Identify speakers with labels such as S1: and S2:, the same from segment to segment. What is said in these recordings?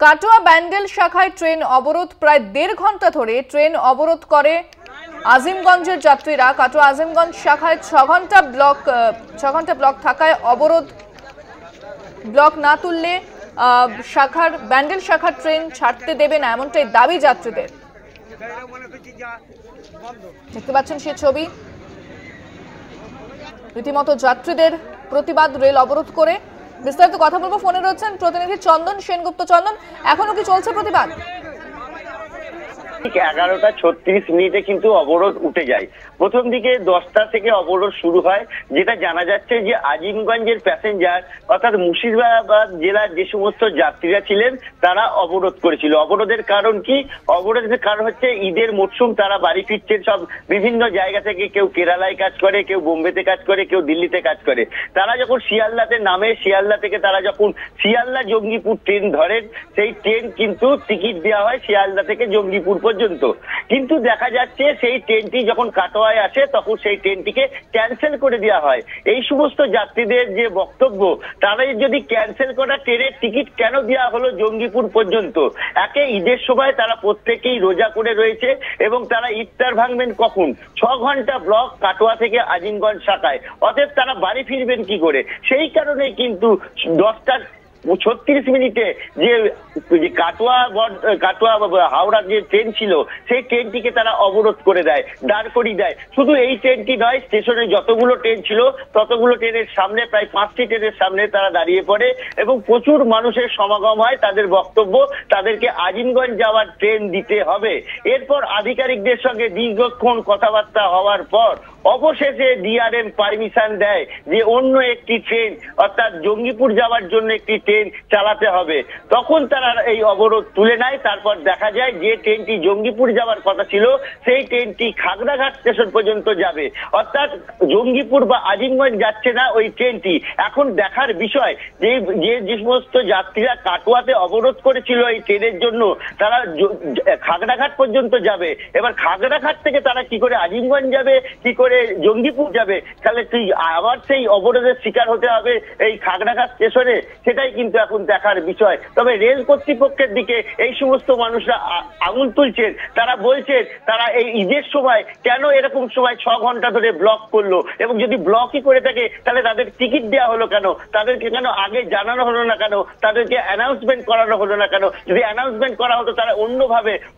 S1: কাটোয়া ব্যান্ডেল শাখায় ট্রেন অবরোধ, প্রায় 1.5 ঘন্টা ধরে ট্রেন অবরোধ করে আজিমগঞ্জের যাত্রীরা। কাটোয়া আজিমগঞ্জ শাখায় 6 ঘন্টা ব্লক থাকায় অবরোধ। ব্লক না তুললে ব্যান্ডেল শাখার ট্রেন ছাড়তে দেবে না, এমনটাই দাবি যাত্রীদের। দেখতে পাচ্ছেন সেই ছবি, রীতিমতো যাত্রীদের প্রতিবাদ রেল অবরোধ করে। বিস্তারিত কথা বলবো, ফোনে রয়েছেন প্রতিনিধি চন্দন সেনগুপ্ত। চন্দন, এখনো কি চলছে প্রতিবাদ?
S2: 11:36 কিন্তু অবরোধ উঠে যায়। প্রথম দিকে 10টা থেকে অবরোধ শুরু হয়, যেটা জানা যাচ্ছে যে আজিমগঞ্জের প্যাসেঞ্জার অর্থাৎ মুর্শিদাবাদ জেলার যে সমস্ত যাত্রীরা ছিলেন তারা অবরোধ করেছিল। অবরোধের কারণ কি? অবরোধের কারণ হচ্ছে ঈদের মরশুম, তারা বাড়ি ফিরছেন সব বিভিন্ন জায়গা থেকে, কেউ কেরালায় কাজ করে, কেউ বোম্বেতে কাজ করে, কেউ দিল্লিতে কাজ করে। তারা যখন শিয়ালদাতে নামে, শিয়ালদা থেকে তারা যখন শিয়ালদা জঙ্গিপুর ট্রেন ধরেন, সেই ট্রেন কিন্তু টিকিট দেওয়া হয় শিয়ালদা থেকে জঙ্গিপুর পর্যন্ত। কিন্তু দেখা যাচ্ছে সেই ট্রেনটি যখন কাটোয়ায় আসে তখন সেই ট্রেনটিকে ক্যান্সেল করে দেওয়া হয়। এই সমস্ত যাত্রীদের যে বক্তব্য, তারাই যদি ক্যান্সেল করা ট্রেনের টিকিট কেন দেওয়া হলো জঙ্গিপুর পর্যন্ত? একে ঈদের সময় তারা প্রত্যেকেই রোজা করে রয়েছে এবং তারা ইফতার ভাঙবেন কখন? 6 ঘন্টা ব্লক কাটোয়া থেকে আজিমগঞ্জ শাখায়, অতএব তারা বাড়ি ফিরবেন কি করে? সেই কারণেই কিন্তু 10:36 যে কাটোয়া হাওড়া যে ট্রেন ছিল সেই ট্রেনটিকে তারা অবরোধ করে দেয়, দাঁড় করিয়ে দেয়। শুধু এই ট্রেনটি নয়, স্টেশনে যতগুলো ট্রেন ছিল ততগুলো ট্রেনের সামনে, প্রায় 5টি ট্রেনের সামনে তারা দাঁড়িয়ে পড়ে এবং প্রচুর মানুষের সমাগম হয়। তাদের বক্তব্য, তাদেরকে আজিমগঞ্জ যাওয়ার ট্রেন দিতে হবে। এরপর আধিকারিকদের সঙ্গে দীর্ঘক্ষণ কথাবার্তা হওয়ার পর অবশেষে ডিআরএম পারমিশন দেয় যে অন্য একটি ট্রেন অর্থাৎ জঙ্গিপুর যাওয়ার জন্য একটি ট্রেন চালাতে হবে। তখন তারা এই অবরোধ তুলে নেয়। তারপর দেখা যায় যে ট্রেনটি জঙ্গিপুর যাওয়ার কথা ছিল সেই ট্রেনটি খাগড়াঘাট স্টেশন পর্যন্ত যাবে, অর্থাৎ জঙ্গিপুর বা আজিমগঞ্জ যাচ্ছে না ওই ট্রেনটি। এখন দেখার বিষয় যে সমস্ত যাত্রীরা কাটোয়াতে অবরোধ করেছিল এই ট্রেনের জন্য, তারা খাগড়াঘাট পর্যন্ত যাবে। এবার খাগড়াঘাট থেকে তারা কি করে আজিমগঞ্জ যাবে, কি করে জঙ্গিপুর যাবে? তাহলে তুই আবার সেই অবরোধের শিকার হতে হবে এই খাগড়াঘাট স্টেশনে, সেটাই কিন্তু এখন দেখার বিষয়। তবে রেল কর্তৃপক্ষের দিকে এই সমস্ত মানুষরা আঙুল তুলছেন। তারা বলছেন তারা এই ঈদের সময় কেন এরকম সময় 6 ঘন্টা ধরে ব্লক করলো, এবং যদি ব্লকই করে থাকে তাহলে তাদের টিকিট দেওয়া হলো কেন? তাদেরকে কেন আগে জানানো হলো না কেন? তাদেরকে অ্যানাউন্সমেন্ট করানো হলো না কেন? যদি অ্যানাউন্সমেন্ট করা হতো তারা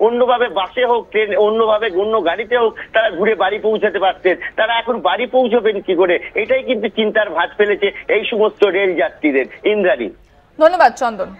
S2: অন্যভাবে বাসে হোক, ট্রেন অন্য গাড়িতে হোক তারা ঘুরে বাড়ি পৌঁছাতে পারতেন। তারা এখন বাড়ি পৌঁছবেন কি করে? এটাই কিন্তু চিন্তার ভাঁজ ফেলেছে এই সমস্ত রেল যাত্রীদের। ইন্দ্রাণী,
S1: ধন্যবাদ চন্দন।